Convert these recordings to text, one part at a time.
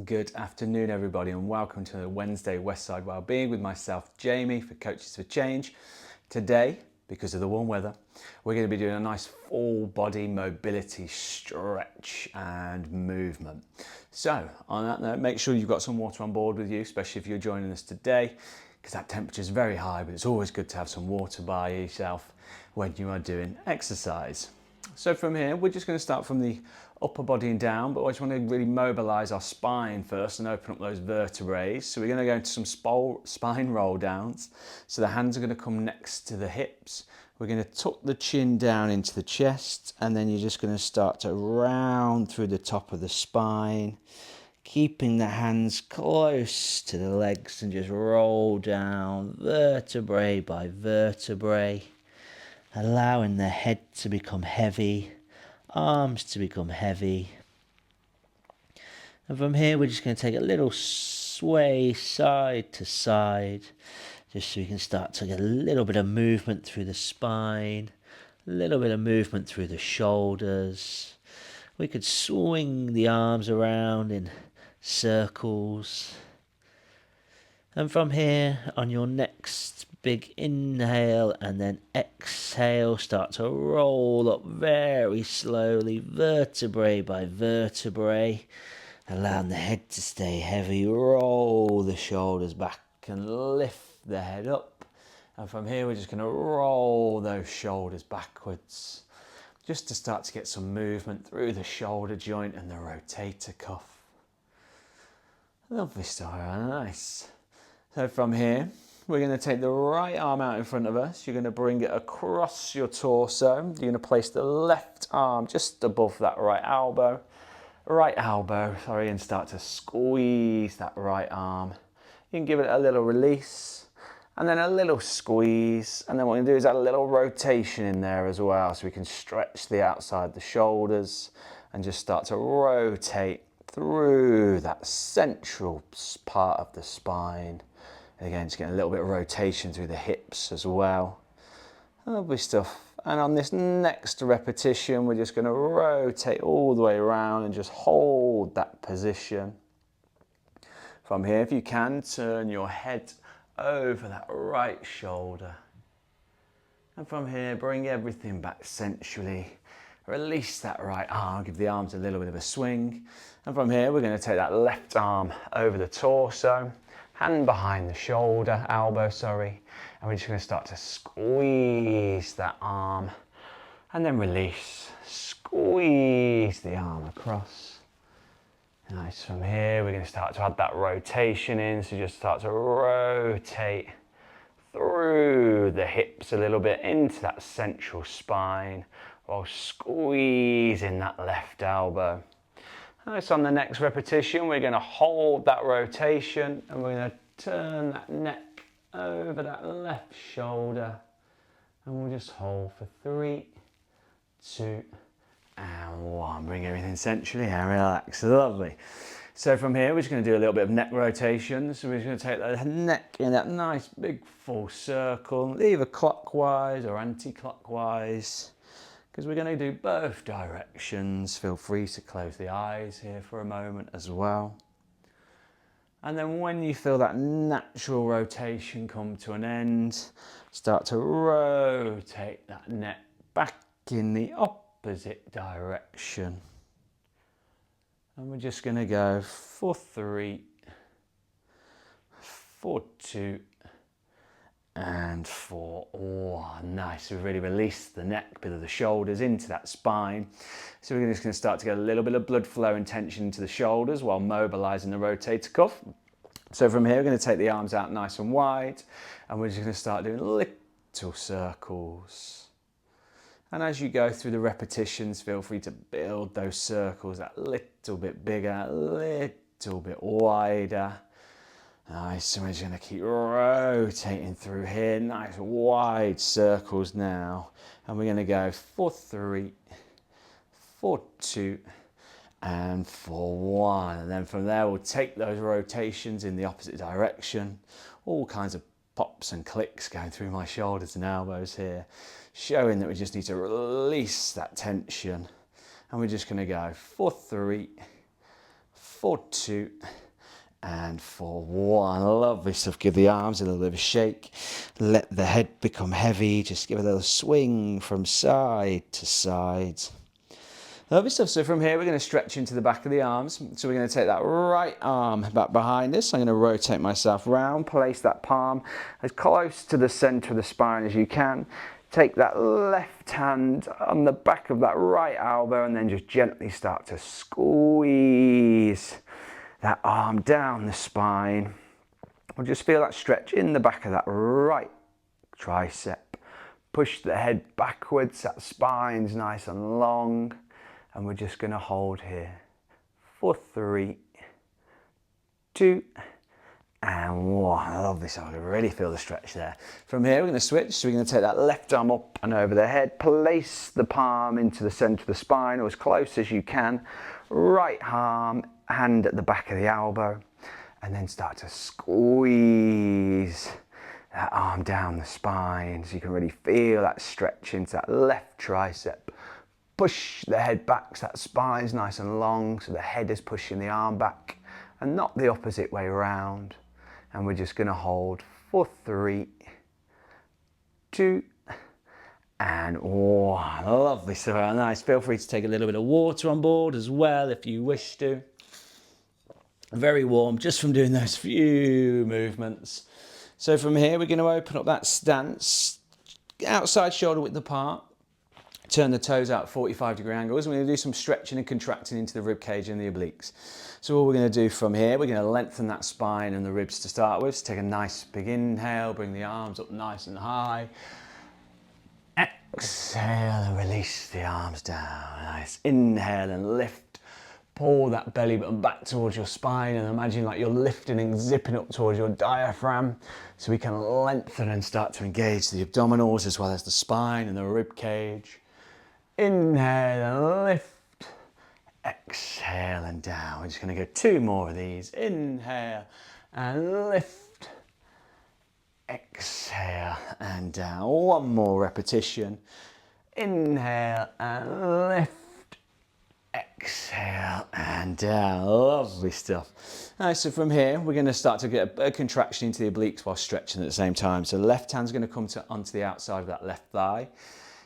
Good afternoon, everybody, and welcome to the Wednesday Westside Wellbeing with myself, Jamie, for Coaches for Change. Today, because of the warm weather, we're going to be doing a nice full body mobility stretch and movement. So, on that note, make sure you've got some water on board with you, especially if you're joining us today, because that temperature is very high, but it's always good to have some water by yourself when you are doing exercise. So from here, we're just going to start from the upper body and down, but I just want to really mobilize our spine first and open up those vertebrae. So we're going to go into some spine roll downs. So the hands are going to come next to the hips. We're going to tuck the chin down into the chest, and then you're just going to start to round through the top of the spine, keeping the hands close to the legs, and just roll down vertebrae by vertebrae, allowing the head to become heavy, arms to become heavy. And from here, we're just going to take a little sway side to side, just so we can start to get a little bit of movement through the spine, a little bit of movement through the shoulders. We could swing the arms around in circles. And from here, on your next big inhale and then exhale, start to roll up very slowly, vertebrae by vertebrae, allowing the head to stay heavy. Roll the shoulders back and lift the head up. And from here, we're just going to roll those shoulders backwards, just to start to get some movement through the shoulder joint and the rotator cuff. Lovely stuff, nice. So from here, we're going to take the right arm out in front of us. You're going to bring it across your torso. You're going to place the left arm just above that right elbow, and start to squeeze that right arm. You can give it a little release and then a little squeeze. And then what we're going to do is add a little rotation in there as well, so we can stretch the outside of the shoulders and just start to rotate through that central part of the spine. Again, just getting a little bit of rotation through the hips as well. Lovely stuff. And on this next repetition, we're just going to rotate all the way around and just hold that position. From here, if you can, turn your head over that right shoulder. And from here, bring everything back centrally. Release that right arm, give the arms a little bit of a swing. And from here, we're going to take that left arm over the torso, hand behind the shoulder, elbow, and we're just going to start to squeeze that arm and then release. Squeeze the arm across. Nice. From here, we're going to start to add that rotation in, so just start to rotate through the hips a little bit into that central spine while squeezing that left elbow. Nice. On the next repetition, we're going to hold that rotation and we're going to turn that neck over that left shoulder, and we'll just hold for 3, 2, and 1. Bring everything centrally and relax. Lovely. So from here, we're just going to do a little bit of neck rotation. So we're just going to take the neck in that nice big full circle, either clockwise or anti-clockwise, because we're going to do both directions. Feel free to close the eyes here for a moment as well. And then when you feel that natural rotation come to an end, start to rotate that neck back in the opposite direction. And we're just going to go for 3, for 2, and for 1. Nice. We've really released the neck, bit of the shoulders into that spine. So we're just going to start to get a little bit of blood flow and tension into the shoulders while mobilizing the rotator cuff. So from here, we're going to take the arms out nice and wide, and we're just going to start doing little circles. And as you go through the repetitions, feel free to build those circles a little bit bigger, a little bit wider. Nice, so we're just going to keep rotating through here. Nice wide circles now. And we're going to go for 3, for 2, and for 1. And then from there, we'll take those rotations in the opposite direction. All kinds of pops and clicks going through my shoulders and elbows here, showing that we just need to release that tension. And we're just going to go for 3, for 2, and for 1. Lovely stuff. Give the arms a little bit of a shake. Let the head become heavy. Just give a little swing from side to side. Lovely stuff. So from here, we're going to stretch into the back of the arms. So we're going to take that right arm back behind us. I'm going to rotate myself round, place that palm as close to the center of the spine as you can. Take that left hand on the back of that right elbow and then just gently start to squeeze that arm down the spine. We'll just feel that stretch in the back of that right tricep. Push the head backwards, that spine's nice and long. And we're just going to hold here for 3, 2, and 1. I love this. I can really feel the stretch there. From here, we're going to switch. So we're going to take that left arm up and over the head. Place the palm into the center of the spine or as close as you can. Right arm, hand at the back of the elbow. And then start to squeeze that arm down the spine so you can really feel that stretch into that left tricep. Push the head back so that spine's nice and long, so the head is pushing the arm back and not the opposite way around. And we're just going to hold for 3, 2, and 1. Lovely, so nice. Feel free to take a little bit of water on board as well if you wish to. Very warm just from doing those few movements. So from here, we're going to open up that stance, outside shoulder width apart. Turn the toes out at 45-degree angles. We're going to do some stretching and contracting into the rib cage and the obliques. So what we're going to do from here, we're going to lengthen that spine and the ribs to start with. So take a nice big inhale, bring the arms up nice and high. Exhale and release the arms down. Nice inhale and lift. Pull that belly button back towards your spine and imagine like you're lifting and zipping up towards your diaphragm so we can lengthen and start to engage the abdominals as well as the spine and the rib cage. Inhale and lift, exhale and down. We're just going to go 2 more of these. Inhale and lift, exhale and down. 1 more repetition. Inhale and lift, exhale and down. Lovely stuff. All right, so from here, we're going to start to get a contraction into the obliques while stretching at the same time. So the left hand's going to come onto the outside of that left thigh.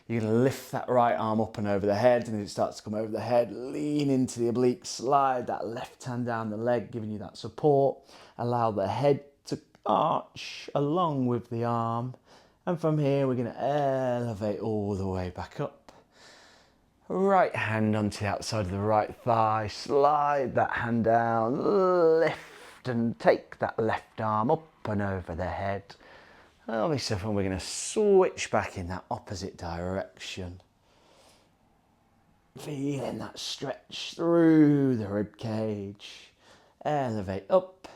You're going to lift that right arm up and over the head, and as it starts to come over the head, lean into the oblique, slide that left hand down the leg, giving you that support. Allow the head to arch along with the arm. And from here, we're going to elevate all the way back up. Right hand onto the outside of the right thigh, slide that hand down, lift and take that left arm up and over the head. Lovely stuff, and we're going to switch back in that opposite direction. Feeling that stretch through the rib cage. Elevate up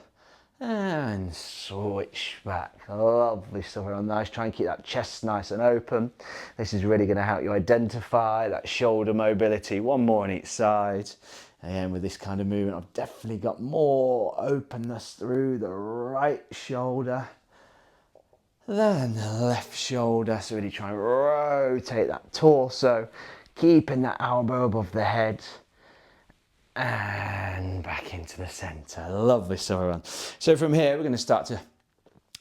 and switch back. Lovely stuff, nice. Try and keep that chest nice and open. This is really going to help you identify that shoulder mobility. 1 more on each side. Again, with this kind of movement, I've definitely got more openness through the right shoulder. Then the left shoulder, so really try and rotate that torso, keeping that elbow above the head, and back into the centre. Lovely stuff, everyone. So from here, we're going to start to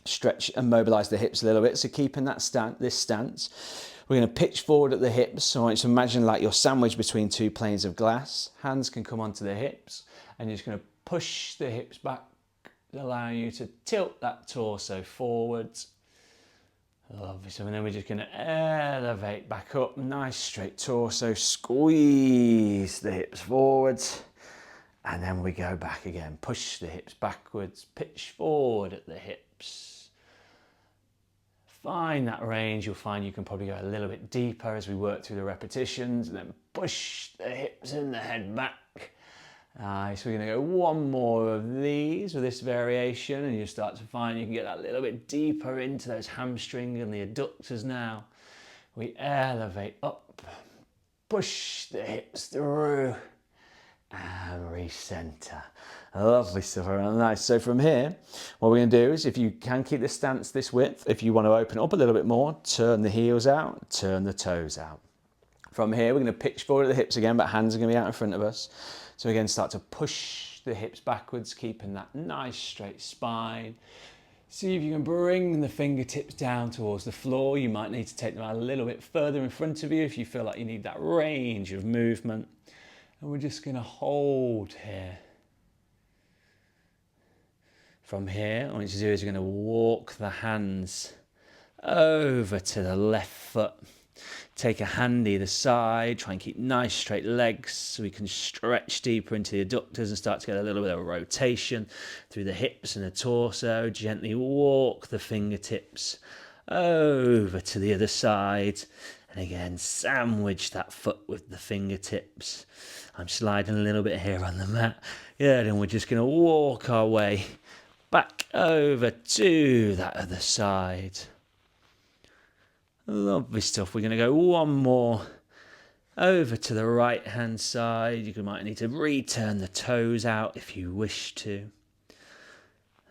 stretch and mobilise the hips a little bit. So keeping that this stance, we're going to pitch forward at the hips. So I want you to imagine like you're sandwiched between 2 planes of glass. Hands can come onto the hips, and you're just going to push the hips back, allowing you to tilt that torso forwards. Lovely. So, and then we're just going to elevate back up. Nice straight torso. Squeeze the hips forwards. And then we go back again. Push the hips backwards. Pitch forward at the hips. Find that range. You'll find you can probably go a little bit deeper as we work through the repetitions. And then push the hips and the head back. So we're going to go 1 more of these with this variation, and you start to find you can get that little bit deeper into those hamstring and the adductors now. We elevate up, push the hips through, and recenter. Lovely stuff, nice. So from here, what we're going to do is, if you can keep the stance this width, if you want to open up a little bit more, turn the heels out, turn the toes out. From here, we're going to pitch forward at the hips again, but hands are going to be out in front of us. So again, start to push the hips backwards, keeping that nice straight spine. See if you can bring the fingertips down towards the floor. You might need to take them out a little bit further in front of you if you feel like you need that range of movement. And we're just going to hold here. From here, what you do is you're going to walk the hands over to the left foot. Take a hand either side, try and keep nice straight legs so we can stretch deeper into the adductors and start to get a little bit of rotation through the hips and the torso. Gently walk the fingertips over to the other side. And again, sandwich that foot with the fingertips. I'm sliding a little bit here on the mat. Yeah, then we're just going to walk our way back over to that other side. Lovely stuff. We're going to go one more over to the right hand side. You might need to return the toes out if you wish to.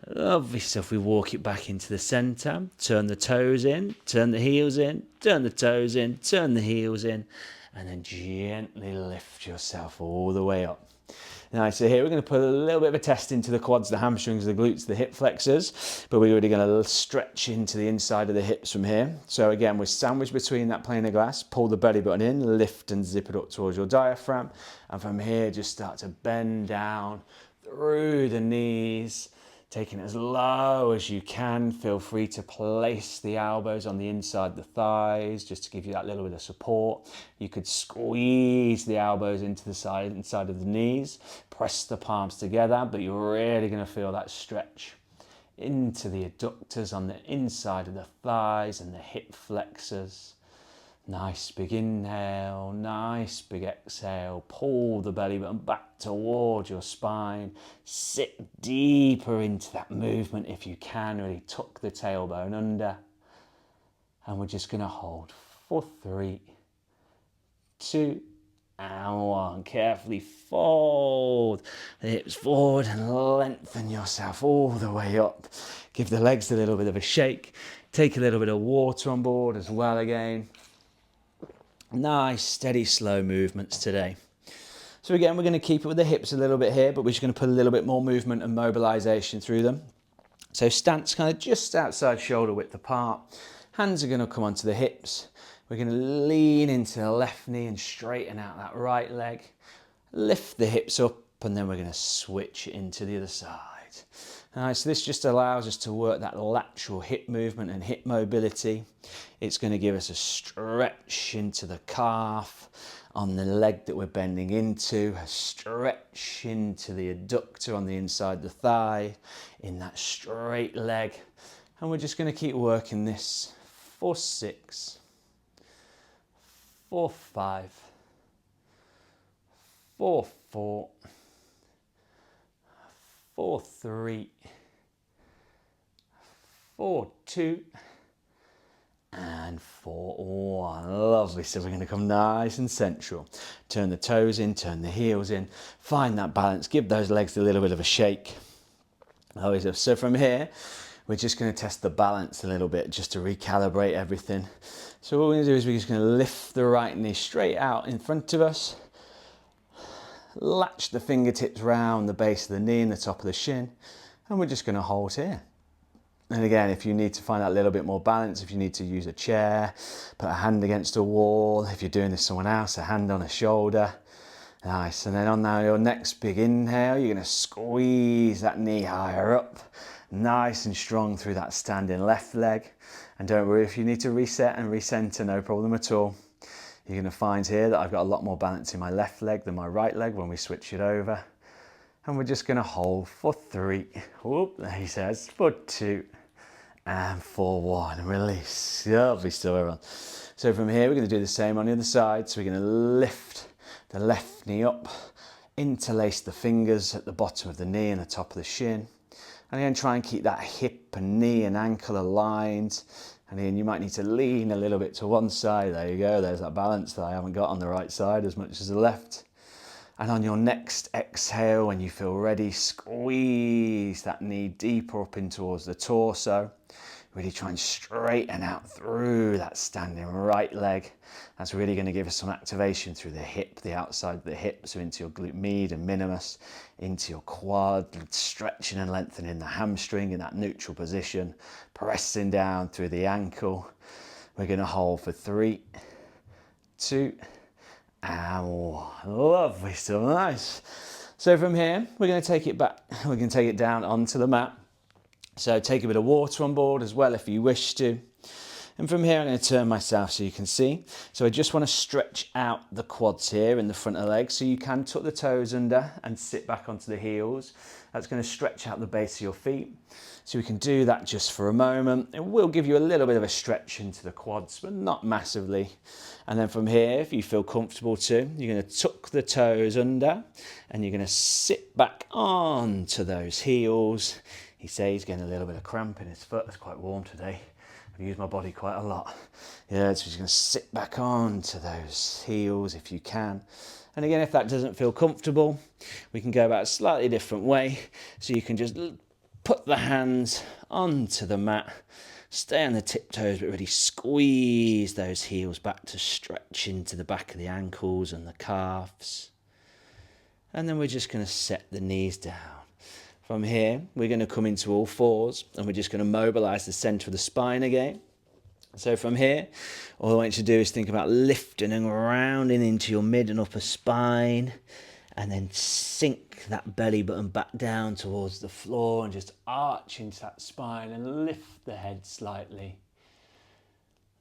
Lovely stuff. We walk it back into the centre. Turn the toes in, turn the heels in, turn the toes in, turn the heels in, and then gently lift yourself all the way up. Now, so here we're going to put a little bit of a test into the quads, the hamstrings, the glutes, the hip flexors, but we're really going to stretch into the inside of the hips from here. So again, we're sandwiched between that plane of glass, pull the belly button in, lift and zip it up towards your diaphragm, and from here just start to bend down through the knees, taking it as low as you can. Feel free to place the elbows on the inside of the thighs just to give you that little bit of support. You could squeeze the elbows into the inside of the knees, press the palms together, but you're really going to feel that stretch into the adductors on the inside of the thighs and the hip flexors. Nice big inhale, nice big exhale. Pull the belly button back towards your spine. Sit deeper into that movement if you can. Really tuck the tailbone under. And we're just going to hold for 3, 2, and 1. Carefully fold the hips forward and lengthen yourself all the way up. Give the legs a little bit of a shake. Take a little bit of water on board as well again. Nice, steady, slow movements today. So again, we're going to keep it with the hips a little bit here, but we're just going to put a little bit more movement and mobilization through them. So stance kind of just outside shoulder width apart. Hands are going to come onto the hips. We're going to lean into the left knee and straighten out that right leg. Lift the hips up, and then we're going to switch into the other side. So this just allows us to work that lateral hip movement and hip mobility. It's going to give us a stretch into the calf on the leg that we're bending into, a stretch into the adductor on the inside of the thigh, in that straight leg. And we're just going to keep working this for 6, for 5, for 4, for 3, for 2, and for 1. Lovely. So we're going to come nice and central. Turn the toes in, turn the heels in. Find that balance. Give those legs a little bit of a shake. So from here, we're just going to test the balance a little bit just to recalibrate everything. So what we're going to do is we're just going to lift the right knee straight out in front of us. Latch the fingertips round the base of the knee and the top of the shin. And we're just going to hold here. And again, if you need to find that little bit more balance, if you need to use a chair, put a hand against a wall. If you're doing this someone else, a hand on a shoulder. Nice. And then on now your next big inhale, you're going to squeeze that knee higher up. Nice and strong through that standing left leg. And don't worry if you need to reset and recenter, no problem at all. You're going to find here that I've got a lot more balance in my left leg than my right leg when we switch it over. And we're just going to hold for 3. Whoop, there he says, for 2. And for 1, release. Lovely stuff, everyone. So from here, we're going to do the same on the other side. So we're going to lift the left knee up, interlace the fingers at the bottom of the knee and the top of the shin. And again, try and keep that hip and knee and ankle aligned. And again, you might need to lean a little bit to one side. There you go. There's that balance that I haven't got on the right side as much as the left. And on your next exhale, when you feel ready, squeeze that knee deeper up in towards the torso. Really try and straighten out through that standing right leg. That's really going to give us some activation through the hip, the outside of the hip, so into your glute med and minimus, into your quad, stretching and lengthening the hamstring in that neutral position, pressing down through the ankle. We're going to hold for 3, 2, and 1. Lovely, so nice. So from here, we're going to take it back, we're going to take it down onto the mat. So take a bit of water on board as well if you wish to. And from here I'm going to turn myself so you can see. So I just want to stretch out the quads here in the front of the legs, so you can tuck the toes under and sit back onto the heels. That's going to stretch out the base of your feet. So we can do that just for a moment. It will give you a little bit of a stretch into the quads, but not massively. And then from here, if you feel comfortable to, you're going to tuck the toes under and you're going to sit back onto those heels. He says he's getting a little bit of cramp in his foot. It's quite warm today. I've used my body quite a lot. Yeah, so he's going to sit back onto those heels if you can. And again, if that doesn't feel comfortable, we can go about a slightly different way. So you can just put the hands onto the mat, stay on the tiptoes, but really squeeze those heels back to stretch into the back of the ankles and the calves. And then we're just going to set the knees down. From here, we're going to come into all fours and we're just going to mobilize the center of the spine again. So from here, all I want you to do is think about lifting and rounding into your mid and upper spine, and then sink that belly button back down towards the floor and just arch into that spine and lift the head slightly.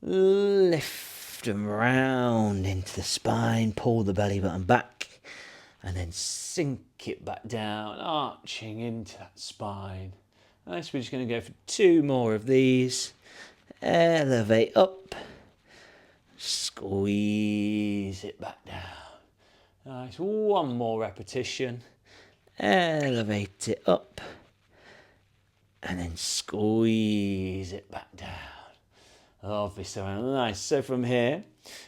Lift and round into the spine, pull the belly button back, and then sink it back down, arching into that spine. Nice, we're just going to go for 2 more of these. Elevate up, squeeze it back down. Nice, 1 more repetition. Elevate it up, and then squeeze it back down. Lovely, so nice. So from here,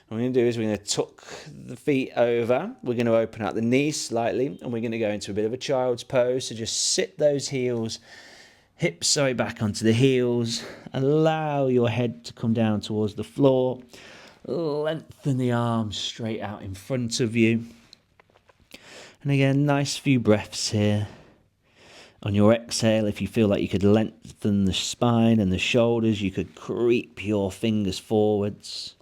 what we're going to do is we're going to tuck the feet over. We're going to open out the knees slightly, and we're going to go into a bit of a child's pose. So just sit those heels, hips back onto the heels. Allow your head to come down towards the floor. Lengthen the arms straight out in front of you. And again, nice few breaths here. On your exhale, if you feel like you could lengthen the spine and the shoulders, you could creep your fingers forwards.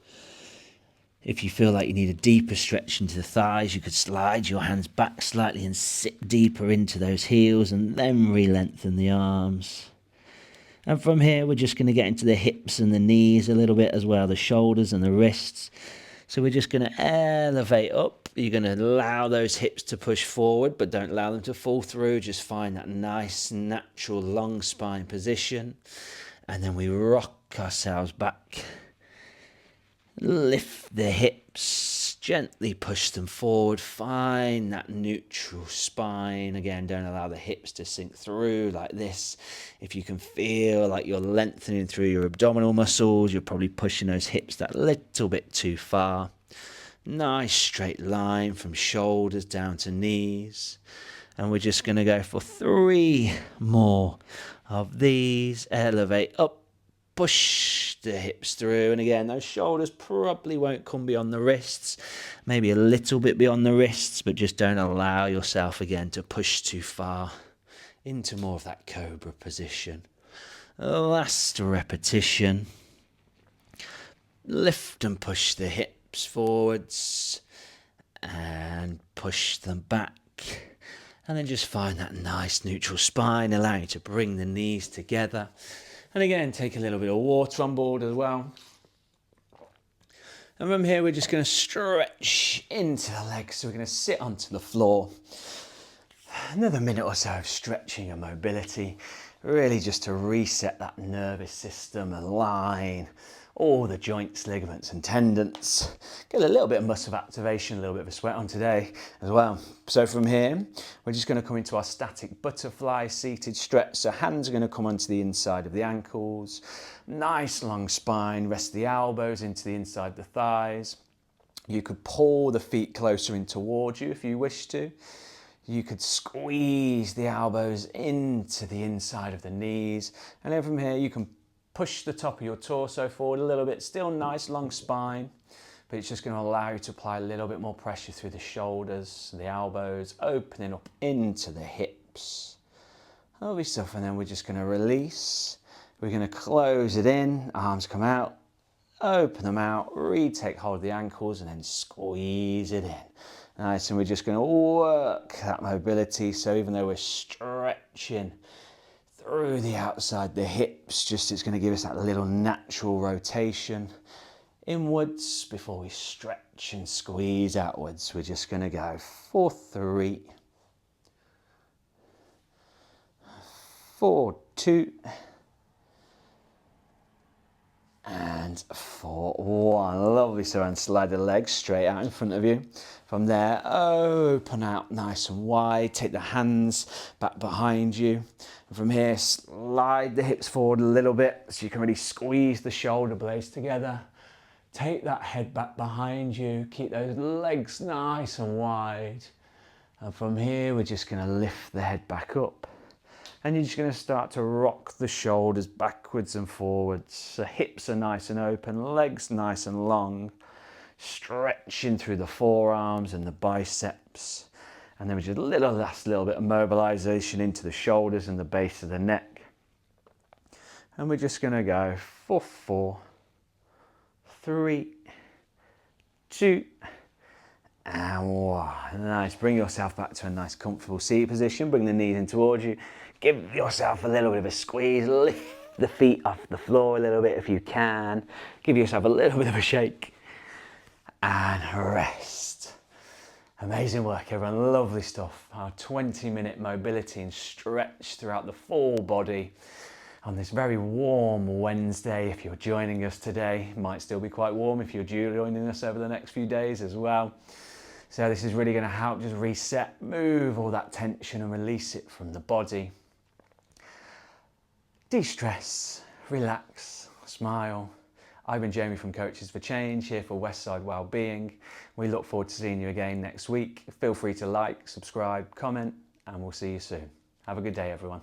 If you feel like you need a deeper stretch into the thighs, you could slide your hands back slightly and sit deeper into those heels and then re-lengthen the arms. And from here, we're just going to get into the hips and the knees a little bit as well, the shoulders and the wrists. So we're just going to elevate up. You're going to allow those hips to push forward, but don't allow them to fall through. Just find that nice, natural, long spine position. And then we rock ourselves back. Lift the hips, gently push them forward. Find that neutral spine. Again, don't allow the hips to sink through like this. If you can feel like you're lengthening through your abdominal muscles, you're probably pushing those hips that little bit too far. Nice straight line from shoulders down to knees. And we're just going to go for 3 more of these. Elevate up, push the hips through. And again, those shoulders probably won't come beyond the wrists, maybe a little bit beyond the wrists, but just don't allow yourself again to push too far into more of that cobra position. Last repetition. Lift and push the hips forwards and push them back, and then just find that nice neutral spine, allowing you to bring the knees together. And again, take a little bit of water on board as well. And from here, we're just going to stretch into the legs. So we're going to sit onto the floor. Another minute or so of stretching and mobility, really just to reset that nervous system, align all the joints, ligaments and tendons. Get a little bit of muscle activation, a little bit of a sweat on today as well. So from here, we're just going to come into our static butterfly seated stretch. So hands are going to come onto the inside of the ankles. Nice long spine, rest the elbows into the inside of the thighs. You could pull the feet closer in towards you if you wish to. You could squeeze the elbows into the inside of the knees. And then from here, you can push the top of your torso forward a little bit, still nice long spine, but it's just going to allow you to apply a little bit more pressure through the shoulders, the elbows, opening up into the hips. Lovely stuff, and then we're just going to release. We're going to close it in, arms come out, open them out, retake hold of the ankles, and then squeeze it in. Nice, and we're just going to work that mobility, so even though we're stretching through the outside, the hips, it's going to give us that little natural rotation inwards before we stretch and squeeze outwards. We're just going to go for 3, 4, 2, and 4, 1. Lovely. So, and slide the legs straight out in front of you. From there, open out nice and wide. Take the hands back behind you. And from here, slide the hips forward a little bit so you can really squeeze the shoulder blades together. Take that head back behind you. Keep those legs nice and wide. And from here, we're just going to lift the head back up. And you're just going to start to rock the shoulders backwards and forwards. The hips are nice and open, legs nice and long. Stretching through the forearms and the biceps. And then we just last little bit of mobilization into the shoulders and the base of the neck. And we're just going to go for 4, 3, 2, and 1. Nice. Bring yourself back to a nice comfortable seat position. Bring the knees in towards you. Give yourself a little bit of a squeeze. Lift the feet off the floor a little bit if you can. Give yourself a little bit of a shake. And rest. Amazing work, everyone. Lovely stuff. Our 20-minute mobility and stretch throughout the full body on this very warm Wednesday. If you're joining us today, it might still be quite warm if you're joining us over the next few days as well. So this is really going to help just reset, move all that tension and release it from the body. De-stress, relax, smile. I've been Jamie from Coaches for Change, here for Westside Wellbeing. We look forward to seeing you again next week. Feel free to like, subscribe, comment, and we'll see you soon. Have a good day, everyone.